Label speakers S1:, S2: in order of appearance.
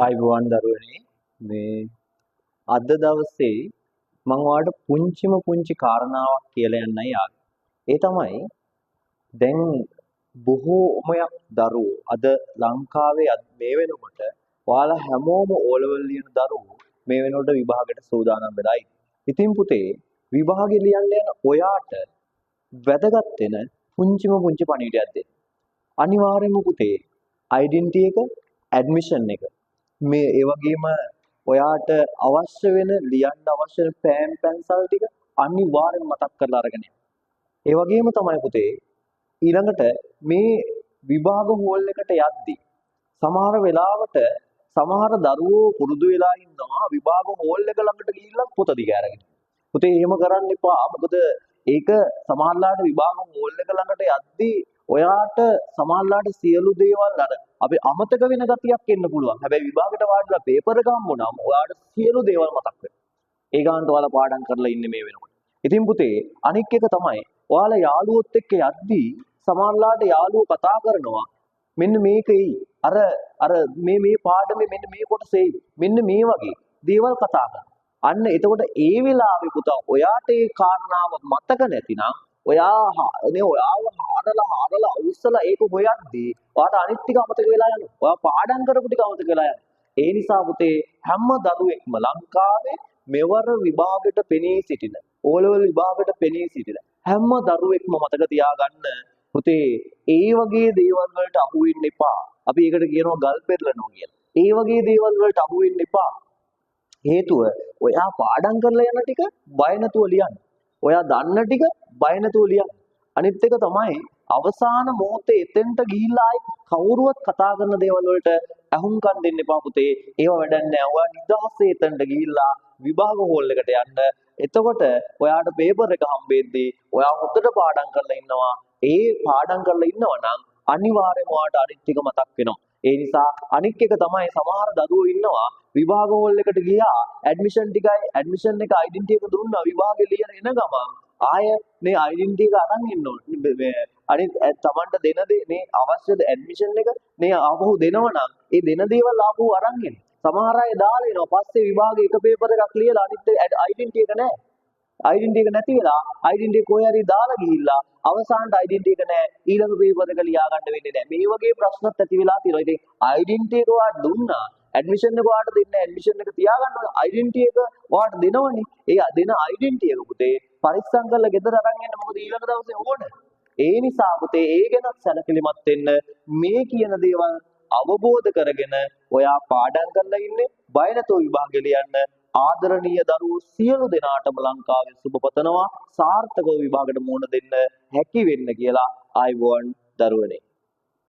S1: ආයිබෝවන් දරුවනේ මේ අද දවසේ මම ඔයාලට පුංචි කාරණාවක් කියලා යන්නයි ආවේ. ඒ තමයි දැන් බොහෝමයක් දරුවෝ අද ලංකාවේ මේ වෙනකොට ඔයාලා හැමෝම O level ලියන දරුවෝ මේ වෙනකොට විභාගයට සූදානම් වෙලා ඉන්නේ. ඉතින් පුතේ විභාගෙ ලියන්න යන ඔයාට වැදගත් වෙන පුංචි පණිවිඩයක් දෙන්න. අනිවාර්යයෙන්ම පුතේ ඩෙන්ටිටි එක, ඇඩ්මිෂන් එක මේ ඒ වගේම ඔයාට අවශ්‍ය වෙන ලියන්න අවශ්‍ය පෑන් පැන්සල් ටික අනිවාර්යෙන් මතක් කරලා අරගෙන යන්න. ඒ වගේම තමයි පුතේ ඊළඟට මේ විභාග හෝල් එකට යද්දී සමහර වෙලාවට සමහර දරුවෝ පුරුදු වෙලා ඉන්නවා විභාග හෝල් එක ළඟට ගිහිල්ලා පොත දිග අරගෙන. පුතේ එහෙම කරන්න එපා. මොකද ඒක සමහරලාට විභාග හෝල් එක ළඟට යද්දී ඔයාට සමහරලාට සියලු දේවල් අර අපි අමතක වෙන ගතියක් එන්න පුළුවන්. හැබැයි විභාගයට වාඩිලා පේපර් එක හම්බුනම ඔයාට සියලු දේවල් මතක් වෙනවා. ඒ ගානට ඔයාලා පාඩම් කරලා ඉන්නේ මේ වෙනකොට. ඉතින් පුතේ අනික් එක තමයි ඔයාලා යාළුවොත් එක්ක යද්දී සමහරලාට යාළුවෝ කතා කරනවා මෙන්න මේකෙයි අර මේ පාඩමේ මෙන්න මේ කොටසෙයි මෙන්න මේ වගේ දේවල් කතා කරනවා. අන්න එතකොට ඒ වෙලාවේ පුතා ඔයාට ඒ කාරණාව මතක නැතිනම් ඔයාව හාරලා අවුස්සලා ඒක හොයද්දී ඔයාට අනිත් ටික අමතක වෙලා යනවා. ඔයා පාඩම් කරපු ටික අමතක වෙලා යනවා. ඒ නිසා පුතේ හැම දරුවෙක්ම ලංකාවේ මෙවර විභාගයට පෙනී සිටින O level විභාගයට පෙනී සිටින හැම දරුවෙක්ම මතක තියාගන්න පුතේ ඒ වගේ දේවල් වලට අහු වෙන්න එපා. අපි ඒකට කියනවා ගල් පෙරලනවා කියලා. ඒ වගේ දේවල් වලට අහු වෙන්න එපා. හේතුව ඔයා පාඩම් කරලා යන ටික බය නැතුව ලියන්න. ඔයා දන්න ටික බය නැතුව ලියන්න. අනිත් එක තමයි අවසාන මොහොතේ එතෙන්ට ගිහිල්ලා ආයි කවුරුවත් කතා කරන දේවල් වලට අහුම්කම් දෙන්න එපා පුතේ. ඒව වැඩක් නෑ. ඔයා නිදහසේ එතෙන්ට ගිහිල්ලා විභාග හෝල් එකට යන්න. එතකොට ඔයාට පේපර් එක හම්බෙද්දී ඔයා හොඳට පාඩම් කරලා ඉන්නවා. ඒ පාඩම් කරලා ඉන්නවා නම් අනිවාර්යයෙන්ම ඔයාට අනිත් ටික මතක් වෙනවා. ඒ නිසා අනික් එක තමයි සමහර දරුවෝ ඉන්නවා විභාග හෝල් එකට ගියා ඇඩ්මිෂන් එක ඩෙන්ටිටි එක දුන්නා විභාගෙ ලියන එන ගමන් ආය මේ ඩෙන්ටිටි එක අරන් ඉන්න ඕනේ. මේ අනිත් තමන්ට දෙන දේ මේ අවශ්‍ය ඇඩ්මිෂන් එක මේ ආපහු දෙනවනම් ඒ දෙන දේවල් ආපහු අරන් එන්න. සමහර අය දාලා එනවා පස්සේ විභාගෙ එක පේපර් එකක් ලියලා අනිත් ඩෙන්ටිටි එක නැහැ. ඩෙන්ටිටි එක නැති වෙලා ඩෙන්ටිටි එක කොහේ හරි දාලා ගිහිල්ලා අවසානට ඩෙන්ටිටි එක නැහැ. ඊළඟ පේපර් එක ලියා ගන්න වෙන්නේ නැහැ. මේ වගේ ප්‍රශ්නත් ඇති වෙලා තියෙනවා. ඉතින් ඩෙන්ටිටි එක ඔයාට දුන්නා ඇඩ්මිෂන් එක ඔයාට දෙන්න ඇඩ්මිෂන් එක තියාගන්න ඕන ඩෙන්ටිටි එක ඔයාට දෙනවනේ. ඒ දෙන ඩෙන්ටිටි එක පුතේ පරිස්සම් කරලා ගෙදර අරන් එන්න. මොකද ඊළඟ දවසේ ඕන. ඒ නිසා පුතේ ඒ ගැන සැලකිලිමත් වෙන්න මේ කියන දේවල් අවබෝධ කරගෙන ඔයා පාඩම් කරලා ඉන්නේ බය නැතුව විභාගෙ ලියන්න. ආදරණීය දරුවෝ සියලු දෙනාටම ලංකාවේ සුබ පතනවා. සාර්ථකව විභාගයට මුහුණ දෙන්න හැකි වෙන්න කියලා ආයිබෝවන් දරුවනේ.